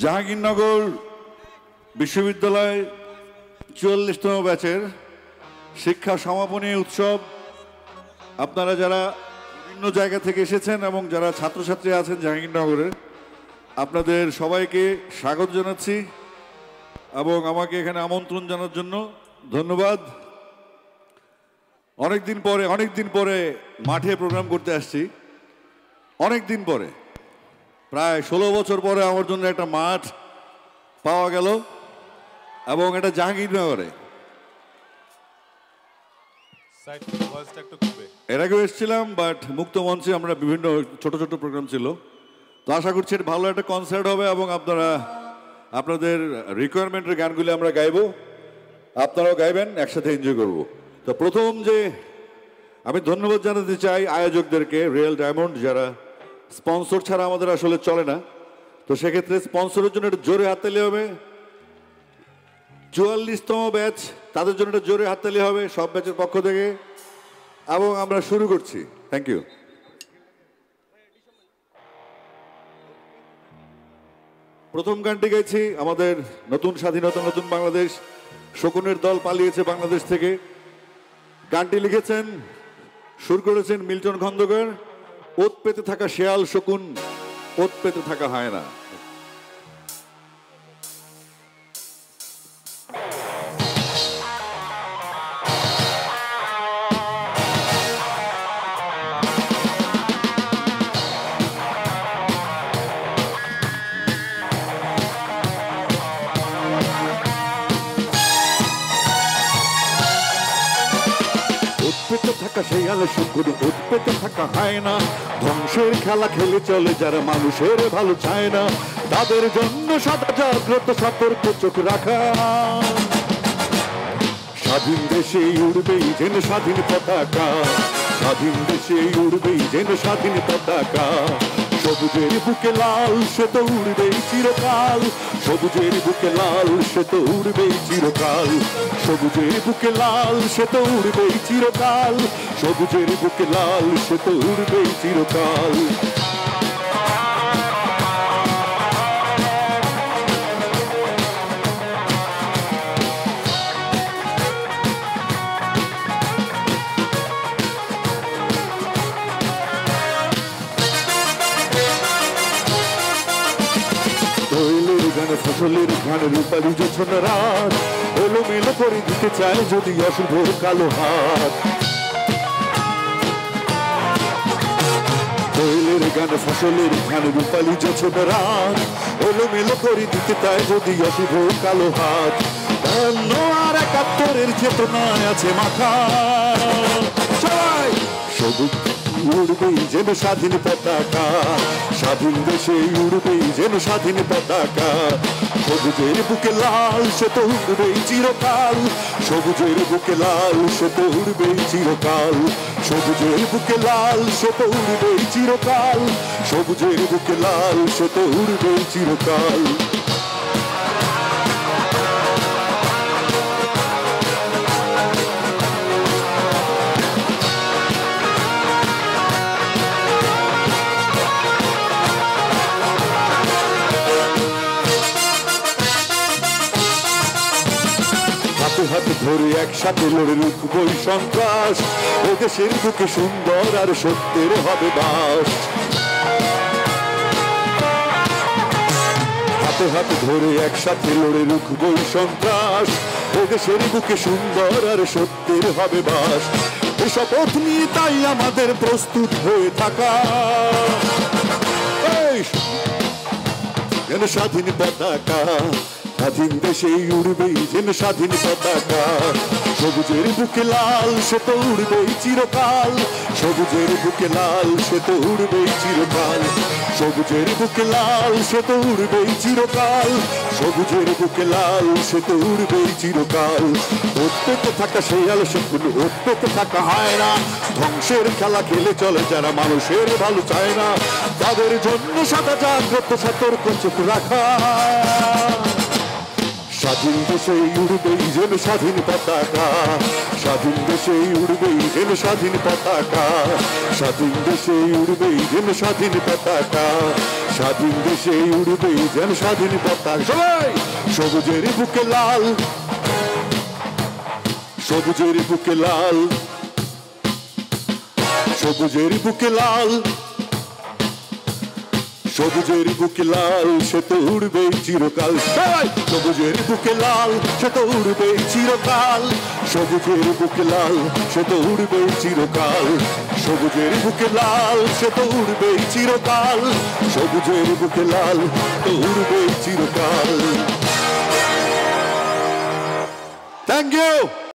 জাহাঙ্গীরনগর বিশ্ববিদ্যালয় ৪৪তম ব্যাচের শিক্ষা সমাপনী উৎসব। আপনারা যারা বিভিন্ন জায়গা থেকে এসেছেন এবং যারা ছাত্রছাত্রী আছেন জাহাঙ্গীরনগরের, আপনাদের সবাইকে স্বাগত জানাচ্ছি এবং আমাকে এখানে আমন্ত্রণ জানার জন্য ধন্যবাদ। অনেকদিন পরে মাঠে প্রোগ্রাম করতে আসছি, অনেকদিন পরে, প্রায় ১৬ বছর পরে আমার জন্য একটা মাঠ পাওয়া গেল এবং এটা জাহাঙ্গীরনগরে। এর আগেও এসেছিলাম, বাট মুক্ত মঞ্চে আমরা বিভিন্ন ছোট ছোট প্রোগ্রাম ছিল। তো আশা করছি এটা ভালো একটা কনসার্ট হবে এবং আপনারা আপনাদের রিকোয়ারমেন্টের গানগুলি আমরা গাইবো, আপনারাও গাইবেন, একসাথে এনজয় করব। তো প্রথম যে আমি ধন্যবাদ জানাতে চাই আয়োজকদেরকে, রিয়েল ডায়মন্ড, যারা স্পন্সর ছাড়া আমাদের আসলে চলে না। তো সেক্ষেত্রে স্পন্সরের জন্য একটা জোরে হাততালি হবে। ৪৪তম ব্যাচ, তাদের জন্য একটা জোরে হাততালি হবে সব ব্যাচের পক্ষ থেকে। এবং আমরা শুরু করছি। Thank you. প্রথম গানটি গাইছি আমাদের নতুন স্বাধীনতা নতুন বাংলাদেশ, শকুনের দল পালিয়েছে বাংলাদেশ থেকে। গানটি লিখেছেন, সুর করেছেন মিল্টন খন্দকার। ওত পেতে থাকা শেয়াল শকুন, ওত পেতে থাকা হয় না। শেয়ালে শকুন, ওত পেতে থাকা হয় না। ধ্বংসের খেলা খেলে চলে যারা মানুষের ভালো চায় না, তাদের জন্য সদা জাগ্রত সতর্ক চোখ রাখা। স্বাধীন দেশে উড়বেই যেন স্বাধীন পতাকা, স্বাধীন দেশে উড়বেই যেন স্বাধীন পতাকা। সবুজের বুকে লাল সে তো উড়বেই চিরকাল, সবুজের বুকে লাল সে তো উড়বেই চিরকাল, সবুজের বুকে লাল সে তো উড়বেই চিরকাল, সবুজের বুকে লাল সে তো উড়বেই চিরকাল। ফসলের ঘানে রূপালি জোছনা রাত, এলোমেলো করে দিতে চায় যদি অশুভ কালো হাত। দোয়েলের গানে ফসলের ঘানে রূপালি জোছনা রাত, এলোমেলো করে দিতে চায় যদি অশুভ কালো হাত। অন্য আর ৭১-এর চেতনায় আছে মাথা, সবাই সবুজ উড়বেই যেন স্বাধীন পতাকা, স্বাধীন দেশে উড়বেই যেন স্বাধীন পতাকা। সবুজের বুকে লাল সে তো উড়বেই চিরকাল, সবুজের বুকে লাল সে তো উড়বেই চিরকাল, সবুজের বুকে লাল সে তো উড়বেই চিরকাল, সবুজের বুকে লাল সে তো উড়বেই চিরকাল। হাতে ধরে একসাথে লড়ে রুখবই সন্ত্রাস, ও দেশের বুকে সুন্দর আর সত্যের হবে বাস। হাতে হাতে ধরে একসাথে লড়ে রুখবই সন্ত্রাস, ও দেশের বুকে সুন্দর আর সত্যের হবে বাস। এ শপথ নিয়ে তাই আমাদের প্রস্তুত হয়ে থাকা, যেন স্বাধীন পতাকা, স্বাধীন দেশে উড়বেই যেন স্বাধীন পতাকা। সবুজের বুকে লাল সে তো উড়বেই চিরকাল, সবুজের বুকে লাল সে তো উড়বেই চিরকাল, সবুজের বুকে লাল সে তো উড়বেই চিরকাল, সবুজের বুকে লাল সে তো উড়বেই চিরকাল। ওত পেতে থাকা শেয়াল শকুন, ওত পেতে থাকা হয় না। ধ্বংসের খেলা খেলে চলে যারা মানুষের ভালো চায় না, তাদের জন্য সদা জাগ্রত সতর্ক চোখ রাখা। স্বাধীন দেশে উড়বেই যেন স্বাধীন পতাকা, স্বাধীন দেশে উড়বেই যেন স্বাধীন পতাকা, স্বাধীন দেশে উড়বেই যেন স্বাধীন পতাকা, স্বাধীন দেশে উড়বেই যেন স্বাধীন পতাকা। সবাই সবুজের বুকে লাল, সবুজের বুকে লাল, সবুজের বুকে লাল, সবুজের বুকে লাল, সে তো উড়বে চিরকাল। সবুজের বুকে লাল, সে তো উড়বে চিরকাল, সবুজের বুকে লাল, সে তো উড়বে চিরকাল, সবুজের বুকে লাল, সে তো উড়বে চিরকাল, সবুজের বুকে লাল, তো উড়বে চিরকাল। Thank you.